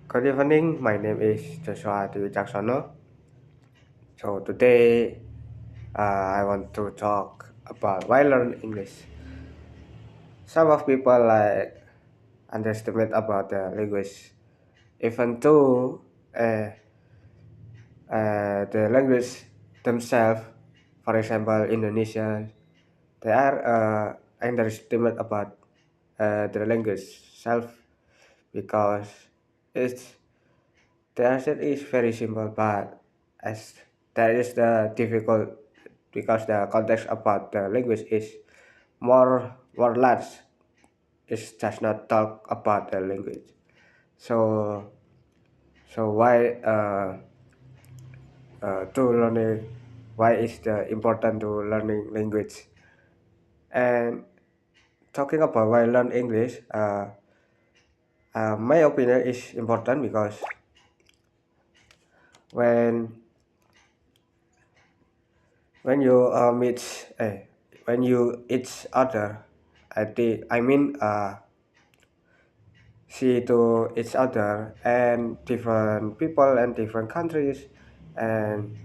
Good evening. My name is Joshua Dwi Caksono. So today I want to talk about why learn English. Some of people underestimate about the language, even though the language themselves, for example, Indonesia, they are underestimate about the language self because it's the answer is very simple, but as there is the difficult because the context about the language is more large. It does not talk about the language. So why to learning why is the important to learning language and talking about why learn English. My opinion is important because when when you meet when you each other I mean see to each other and different people and different countries and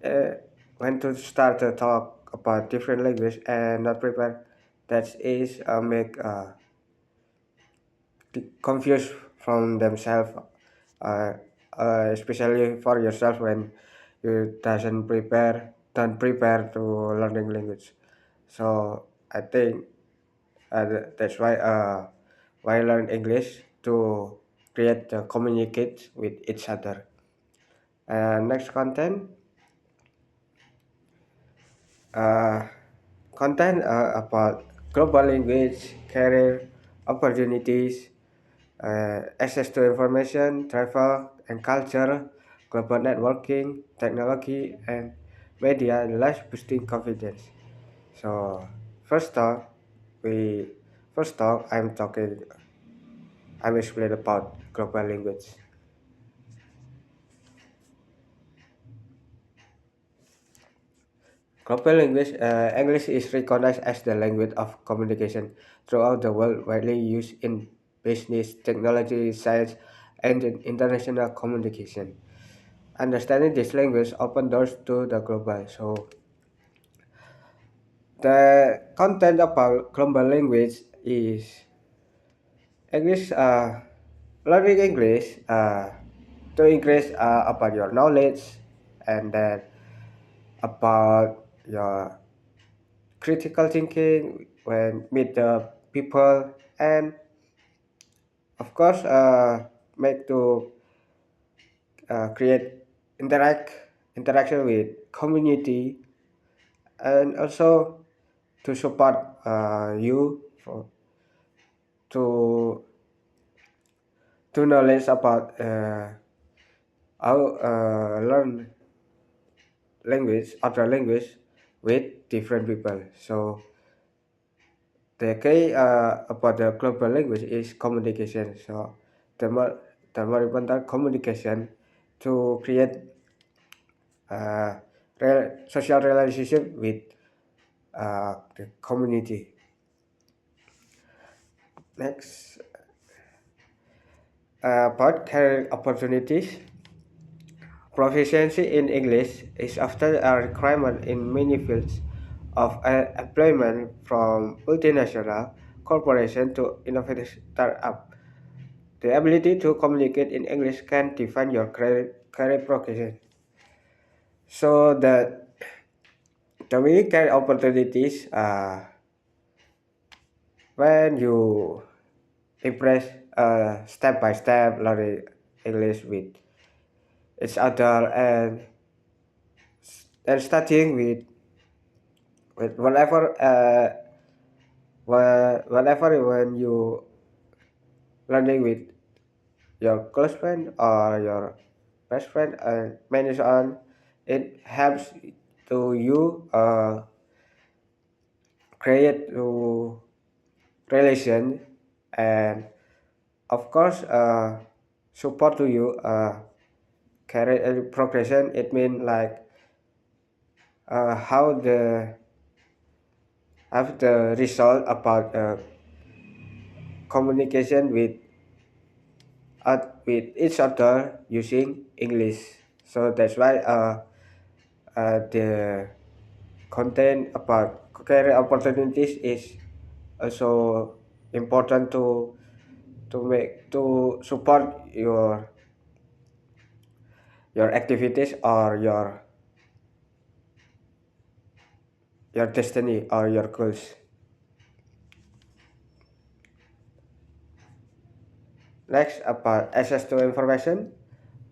uh, when to start to talk about different language and not prepare that is make confused from themselves uh, especially for yourself when you don't prepare to learning language. So I think that's why I learn English to create communicate with each other. Next content, uh, content about global language, career opportunities, access to information, travel and culture, global networking, technology, and media, life boosting confidence. So first talk, we first talk. I'm explain about global language. Global language, English is recognized as the language of communication throughout the world, widely used in business, technology, science, and in international communication. Understanding this language opens doors to the global. So the content about global language is English. Learning English to increase about your knowledge and then about your critical thinking when meet the people and of course make to create interaction with community and also to support you to knowledge about how learn language other language with different people. So the key about the global language is communication. So the more important communication to create uh, social relationship with the community. Next, about career opportunities. Proficiency in English is often a requirement in many fields of employment, from multinational corporations to innovative startup. The ability to communicate in English can define your career progression. So the many career opportunities when you impress step by step learning English with each other and studying with whatever when you learning with your close friend or your best friend and many on it helps to you create to relation and of course support to you career progression. It means like how the have the result about communication with with each other using English. So that's why the content about career opportunities is also important to support your activities or your destiny or your goals. Next, about access to information.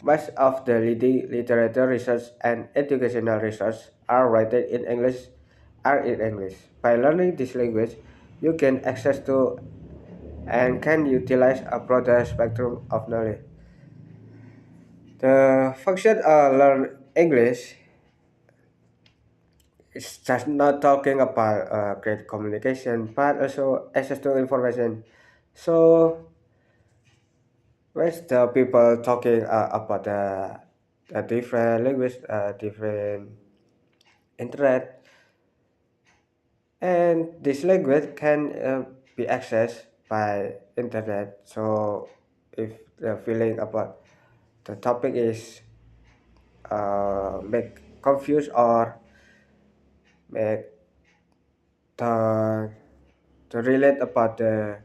Most of the leading literature research and educational research are written in English are in English. By learning this language, you gain access to and can utilize a broader spectrum of knowledge. The function learn English is just not talking about great communication, but also access to information. So when the people talking about the different language, different internet, and this language can be accessed by internet. So if the feeling about the topic is make confused or make the to relate about the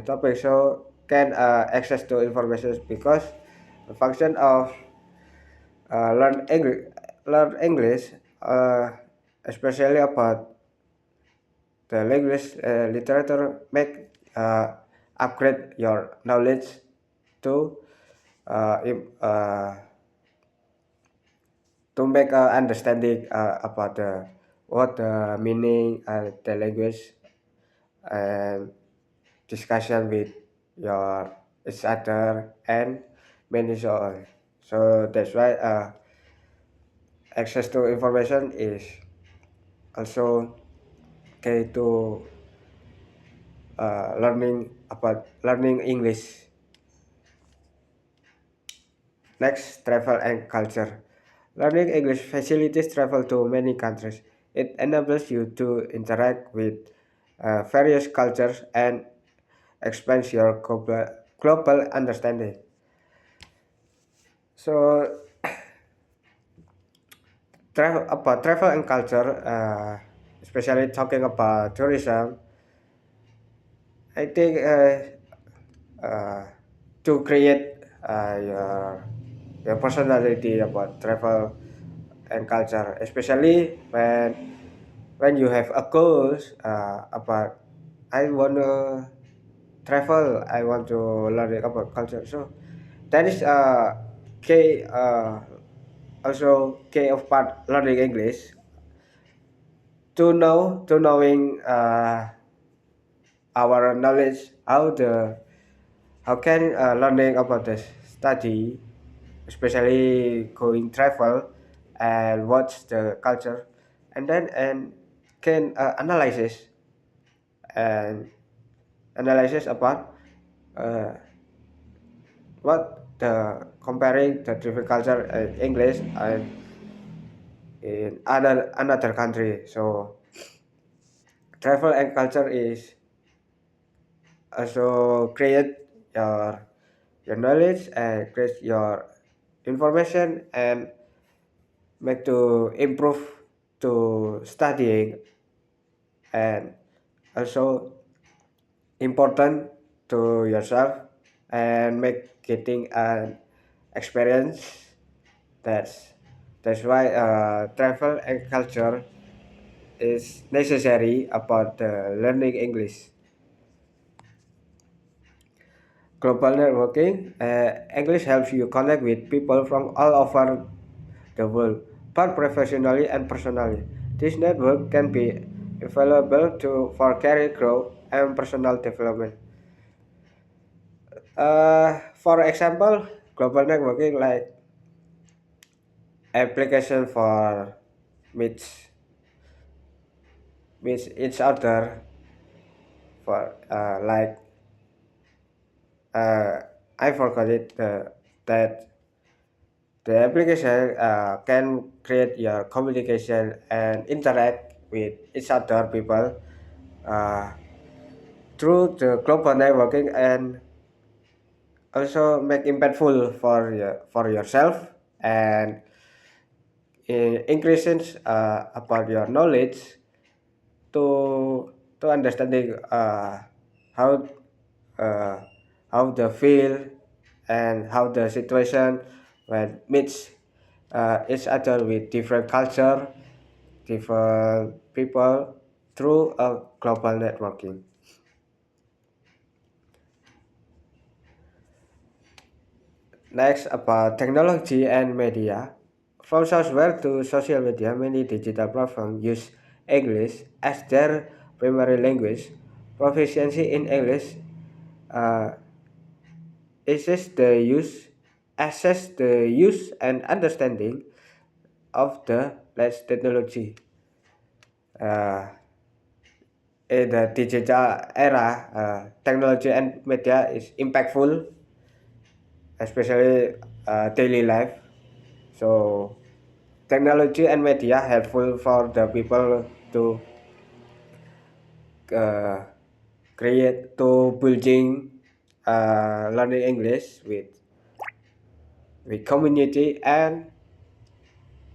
topic, so can access to information because the function of learn English, especially about the language literature, make upgrade your knowledge to to make understanding about what the meaning the language and discussion with your each other and many so on. So that's why access to information is also key to learning English. Next, travel and culture. Learning English facilitates travel to many countries. It enables you to interact with various cultures and expands your global understanding. So, travel and culture, especially talking about tourism, I think uh, to create your personality about travel and culture, especially when you have a goals about I want to travel, I want to learn about culture. So that is key also key of part learning English to knowing our knowledge how can learning about the study, especially going travel and watch the culture, and then and can and analysis about uh, what the comparing the different culture in English and in another country. So travel and culture is also create your your knowledge and create your information and make to improve to studying and also important to yourself and make getting an experience. that's that's why travel and culture is necessary about learning English. Global networking. English helps you connect with people from all over the world, both professionally and personally. This network can be available for career growth and personal development. For example, global networking like application for meet meet each other for I forgot it that the application can create your communication and interact with each other people uh, through the global networking and also make impactful for yourself and increases about your knowledge to understanding how uh, how the feel and how the situation when meets each other with different culture, different people through a global networking. Next, about technology and media. From software to social media, many digital platforms use English as their primary language. Proficiency in English uh, assess the use, assess the use and understanding of the latest technology. Uh, in the digital era, technology and media is impactful, especially daily life. So technology and media helpful for the people to uh, create to building learning English with community and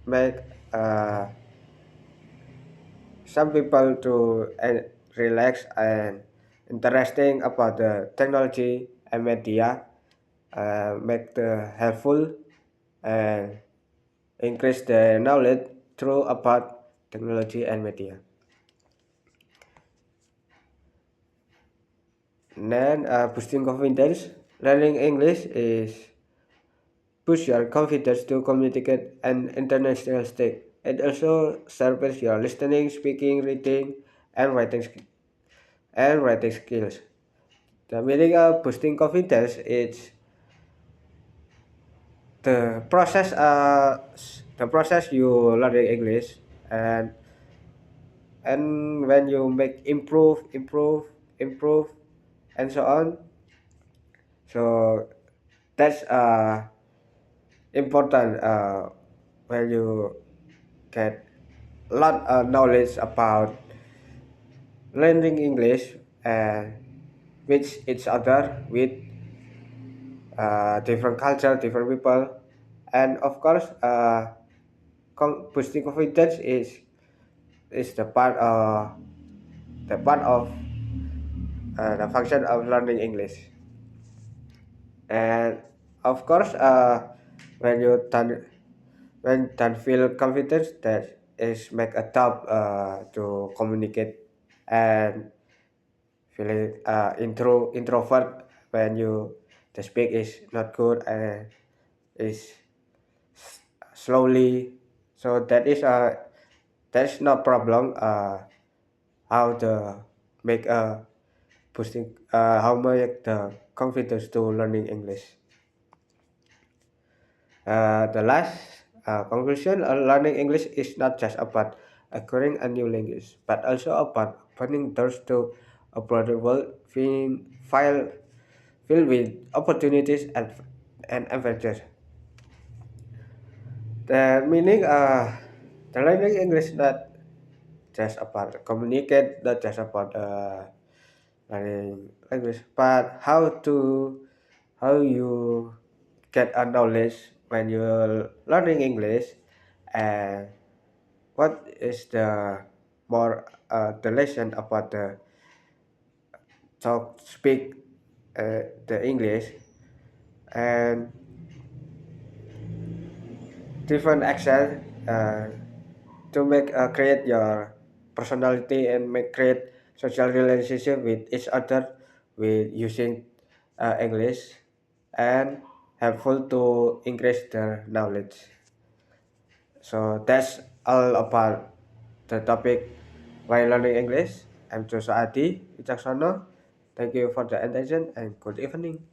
make uh, some people to relax and interesting about the technology and media, make the helpful and increase the knowledge through about technology and media. Then boosting confidence. Learning English is boost your confidence to communicate an international stage. It also serves your listening, speaking, reading, and writing skills. The meaning of boosting confidence is the process. The process you learning English, and when you make improve, and so on. So that's important when you get a lot of knowledge about learning English and with each other with different culture, different people, and of course, boosting confidence is the part of the function of learning English. And of course, when you done feel confidence, that is make a tough to communicate and feeling introvert when you the speak is not good and is slowly. So that's no problem. How to make a boosting how make the confidence to learning English. The last conclusion, learning English is not just about acquiring a new language, but also about opening doors to a broader world filled with opportunities and adventures. The meaning, the learning English not just about communicate, not just about learning language, but how you get a knowledge when you're learning English, and what is the more the lesson about the talk speak the English and different accent to make create your personality and make create social relationship with each other with using English and helpful to increase their knowledge. So that's all about the topic while learning English. I'm Joshua Adi Wicaksono. Thank you for the attention and good evening.